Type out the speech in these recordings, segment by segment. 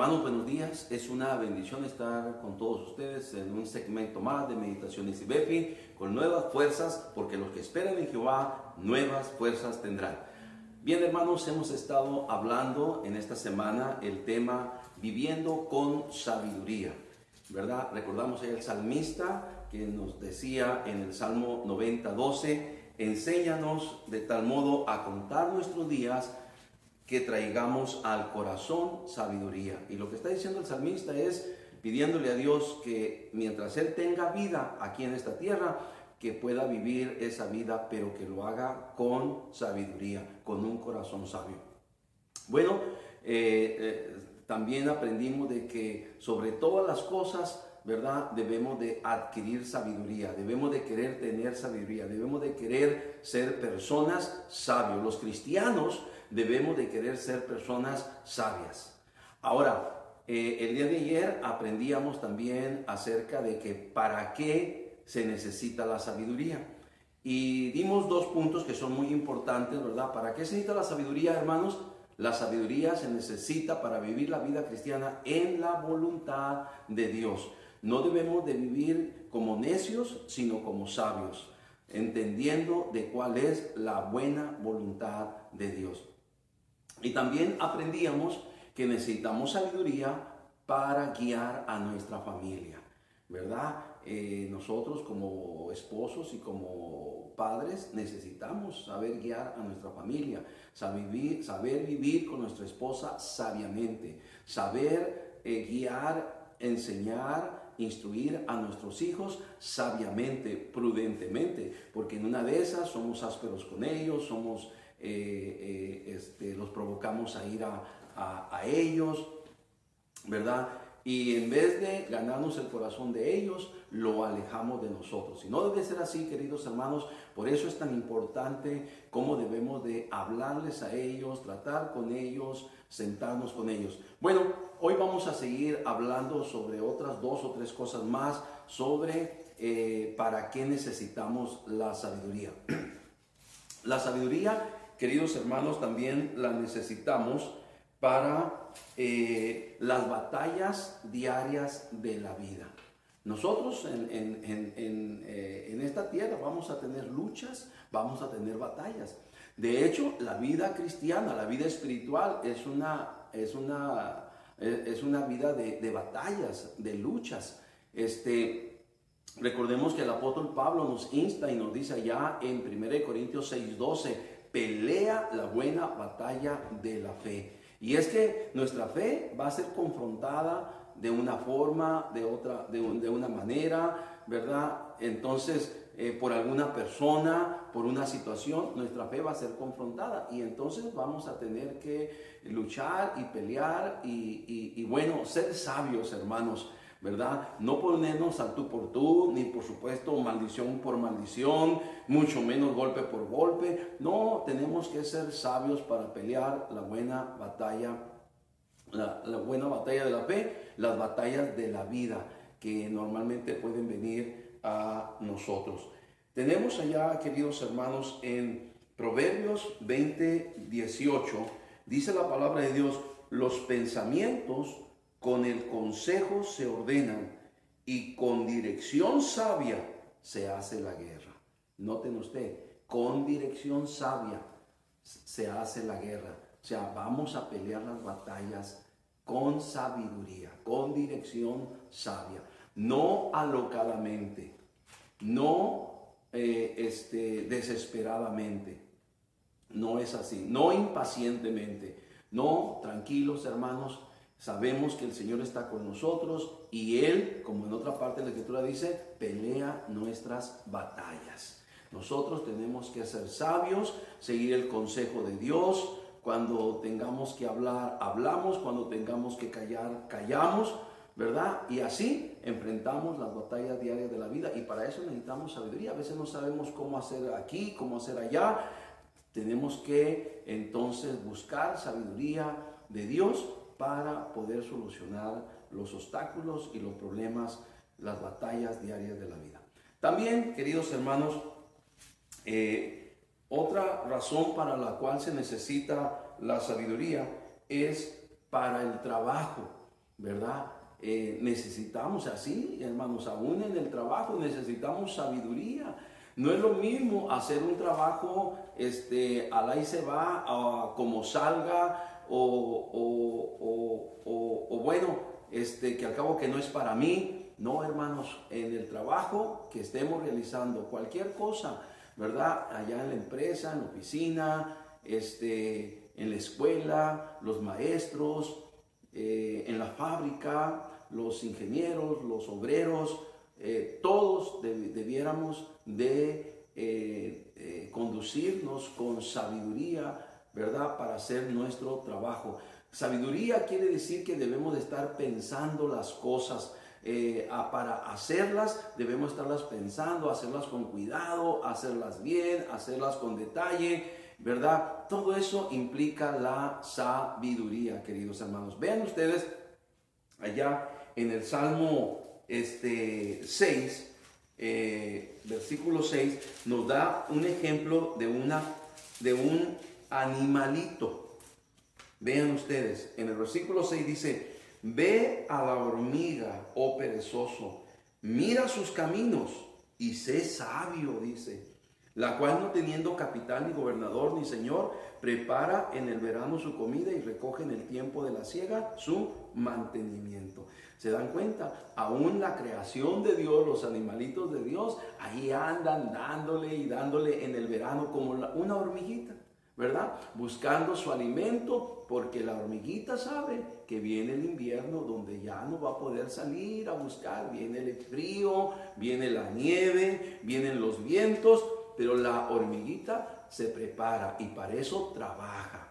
Hermanos, buenos días. Es una bendición estar con todos ustedes en un segmento más de Meditaciones y Befi con nuevas fuerzas, porque los que esperan en Jehová nuevas fuerzas tendrán. Bien, hermanos, hemos estado hablando en esta semana el tema viviendo con sabiduría, ¿verdad? Recordamos el salmista que nos decía en el Salmo 90:12, enséñanos de tal modo a contar nuestros días que traigamos al corazón sabiduría. Y lo que está diciendo el salmista es pidiéndole a Dios que mientras Él tenga vida aquí en esta tierra, que pueda vivir esa vida, pero que lo haga con sabiduría, con un corazón sabio. Bueno, también aprendimos de que sobre todas las cosas, ¿verdad? Debemos de adquirir sabiduría, debemos de querer tener sabiduría, debemos de querer ser personas sabios. Los cristianos debemos de querer ser personas sabias. Ahora, el día de ayer aprendíamos también acerca de que para qué se necesita la sabiduría. Y dimos dos puntos que son muy importantes, ¿verdad? ¿Para qué se necesita la sabiduría, hermanos? La sabiduría se necesita para vivir la vida cristiana en la voluntad de Dios. No debemos de vivir como necios, sino como sabios, entendiendo de cuál es la buena voluntad de Dios. Y también aprendíamos que necesitamos sabiduría para guiar a nuestra familia, ¿verdad? Nosotros como esposos y como padres necesitamos saber guiar a nuestra familia, saber vivir con nuestra esposa sabiamente, saber guiar, enseñar, instruir a nuestros hijos sabiamente, prudentemente, porque en una de esas somos ásperos con ellos, los provocamos a ir a ellos, ¿verdad? Y en vez de ganarnos el corazón de ellos, lo alejamos de nosotros. Y no debe ser así, queridos hermanos. Por eso es tan importante cómo debemos de hablarles a ellos, tratar con ellos, sentarnos con ellos. Bueno, hoy vamos a seguir hablando sobre otras dos o tres cosas más sobre para qué necesitamos la sabiduría. La sabiduría, queridos hermanos, también la necesitamos para las batallas diarias de la vida. Nosotros en esta tierra vamos a tener luchas, vamos a tener batallas. De hecho, la vida cristiana, la vida espiritual es una vida de batallas, de luchas. Recordemos que el apóstol Pablo nos insta y nos dice allá en 1 Corintios 6:12, pelea la buena batalla de la fe. Y es que nuestra fe va a ser confrontada de una forma, de otra, de una manera, ¿verdad? Entonces, por alguna persona, por una situación, nuestra fe va a ser confrontada. Y entonces vamos a tener que luchar y pelear y bueno, ser sabios, hermanos, ¿verdad? No ponernos al tú por tú, ni por supuesto maldición por maldición, mucho menos golpe por golpe. No, tenemos que ser sabios para pelear la buena batalla, la buena batalla de la fe, las batallas de la vida que normalmente pueden venir a nosotros. Tenemos allá, queridos hermanos, en Proverbios 20:18, dice la palabra de Dios, los pensamientos con el consejo se ordenan y con dirección sabia se hace la guerra. Noten usted, con dirección sabia se hace la guerra. O sea, vamos a pelear las batallas con sabiduría, con dirección sabia. No alocadamente, no desesperadamente. No es así. No impacientemente. No, tranquilos, hermanos. Sabemos que el Señor está con nosotros y Él, como en otra parte de la Escritura dice, pelea nuestras batallas. Nosotros tenemos que ser sabios, seguir el consejo de Dios. Cuando tengamos que hablar, hablamos. Cuando tengamos que callar, callamos, ¿verdad? Y así enfrentamos las batallas diarias de la vida. Y para eso necesitamos sabiduría. A veces no sabemos cómo hacer aquí, cómo hacer allá. Tenemos que entonces buscar sabiduría de Dios para poder solucionar los obstáculos y los problemas, las batallas diarias de la vida. También, queridos hermanos, otra razón para la cual se necesita la sabiduría es para el trabajo. ¿verdad? Necesitamos así, hermanos, aún en el trabajo necesitamos sabiduría. No es lo mismo hacer un trabajo, al ahí se va, como salga, o bueno, que al cabo que no es para mí. No, hermanos, en el trabajo que estemos realizando, cualquier cosa, ¿verdad? Allá en la empresa, en la oficina, en la escuela, los maestros, en la fábrica, los ingenieros, los obreros, todos debiéramos de conducirnos con sabiduría, ¿verdad? Para hacer nuestro trabajo. Sabiduría quiere decir que debemos de estar pensando las cosas. Para hacerlas debemos estarlas pensando, hacerlas con cuidado, hacerlas bien, hacerlas con detalle, ¿verdad? Todo eso implica la sabiduría, queridos hermanos. Vean ustedes allá en el Salmo 6, versículo 6, nos da un ejemplo de un animalito. Vean ustedes, en el versículo 6 dice: ve a la hormiga, oh perezoso, mira sus caminos y sé sabio, dice, la cual no teniendo capitán ni gobernador ni señor, prepara en el verano su comida y recoge en el tiempo de la siega su mantenimiento. ¿Se dan cuenta? Aún la creación de Dios, los animalitos de Dios, ahí andan dándole y dándole en el verano como una hormiguita, ¿verdad? Buscando su alimento, porque la hormiguita sabe que viene el invierno donde ya no va a poder salir a buscar. Viene el frío, viene la nieve, vienen los vientos, pero la hormiguita se prepara y para eso trabaja.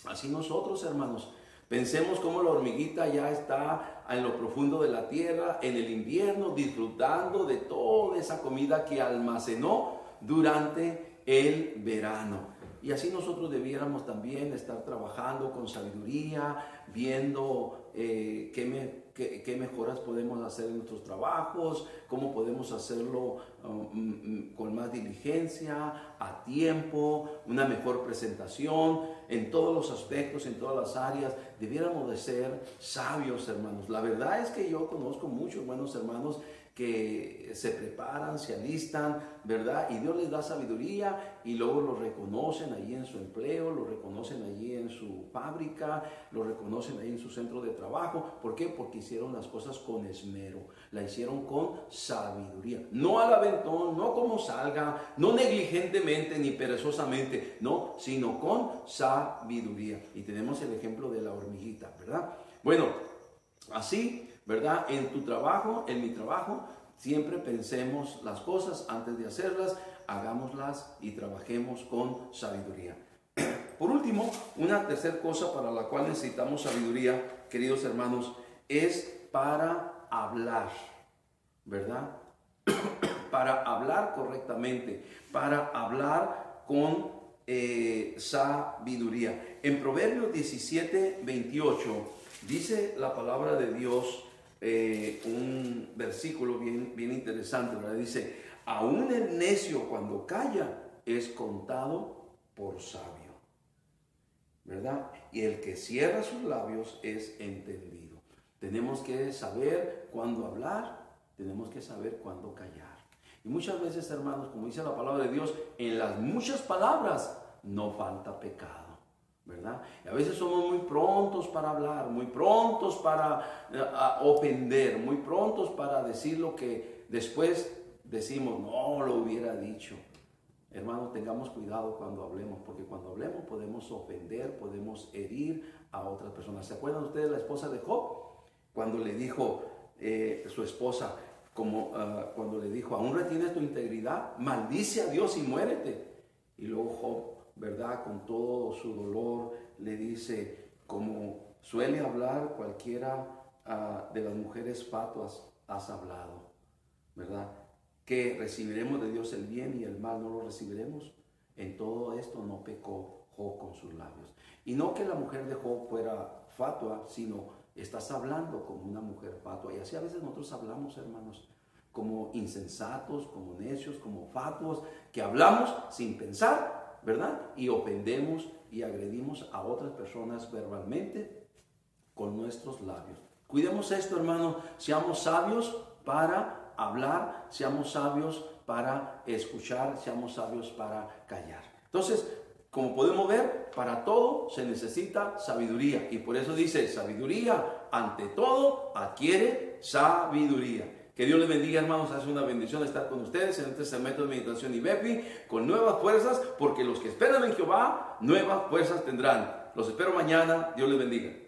Así nosotros, hermanos, pensemos cómo la hormiguita ya está en lo profundo de la tierra en el invierno, disfrutando de toda esa comida que almacenó durante el verano. Y así nosotros debiéramos también estar trabajando con sabiduría, viendo qué mejoras podemos hacer en nuestros trabajos, cómo podemos hacerlo con más diligencia, a tiempo, una mejor presentación, en todos los aspectos, en todas las áreas. Debiéramos de ser sabios, hermanos. La verdad es que yo conozco muchos buenos hermanos que se preparan, se alistan, ¿verdad? Y Dios les da sabiduría y luego lo reconocen allí en su empleo, lo reconocen allí en su fábrica, lo reconocen ahí en su centro de trabajo. ¿Por qué? Porque hicieron las cosas con esmero, la hicieron con sabiduría. No al aventón, no como salga, no negligentemente ni perezosamente, no, sino con sabiduría. Y tenemos el ejemplo de la hormiguita, ¿verdad? Bueno, así, ¿verdad? En tu trabajo, en mi trabajo, siempre pensemos las cosas antes de hacerlas, hagámoslas y trabajemos con sabiduría. Por último, una tercera cosa para la cual necesitamos sabiduría, queridos hermanos, es para hablar, ¿verdad? Para hablar correctamente, para hablar con sabiduría. En Proverbios 17:28 dice la palabra de Dios, un versículo bien interesante, ¿verdad? Dice: aún el necio cuando calla es contado por sabio, ¿verdad? Y el que cierra sus labios es entendido. Tenemos que saber cuándo hablar, tenemos que saber cuándo callar. Y muchas veces, hermanos, como dice la palabra de Dios, en las muchas palabras no falta pecado, ¿verdad? Y a veces somos muy prontos para hablar, muy prontos para ofender, muy prontos para decir lo que después decimos: no lo hubiera dicho. Hermanos, tengamos cuidado cuando hablemos, porque cuando hablemos podemos ofender, podemos herir a otras personas. ¿Se acuerdan ustedes de la esposa de Job? Cuando le dijo su esposa, cuando le dijo: aún retienes tu integridad, maldice a Dios y muérete. Y luego Job, ¿verdad?, con todo su dolor, le dice, como suele hablar cualquiera de las mujeres fatuas, has hablado, ¿verdad? Que recibiremos de Dios el bien y el mal no lo recibiremos. En todo esto no pecó Job con sus labios. Y no que la mujer de Job fuera fatua, sino estás hablando como una mujer fatua. Y así a veces nosotros hablamos, hermanos, como insensatos, como necios, como fatuos, que hablamos sin pensar, ¿verdad? Y ofendemos y agredimos a otras personas verbalmente con nuestros labios. Cuidemos esto, hermano. Seamos sabios para hablar, seamos sabios para escuchar, seamos sabios para callar. Entonces, como podemos ver, para todo se necesita sabiduría. Y por eso dice, sabiduría, ante todo, adquiere sabiduría. Que Dios les bendiga, hermanos. Es una bendición estar con ustedes en este segmento de meditación y Bepi con nuevas fuerzas, porque los que esperan en Jehová, nuevas fuerzas tendrán. Los espero mañana. Dios les bendiga.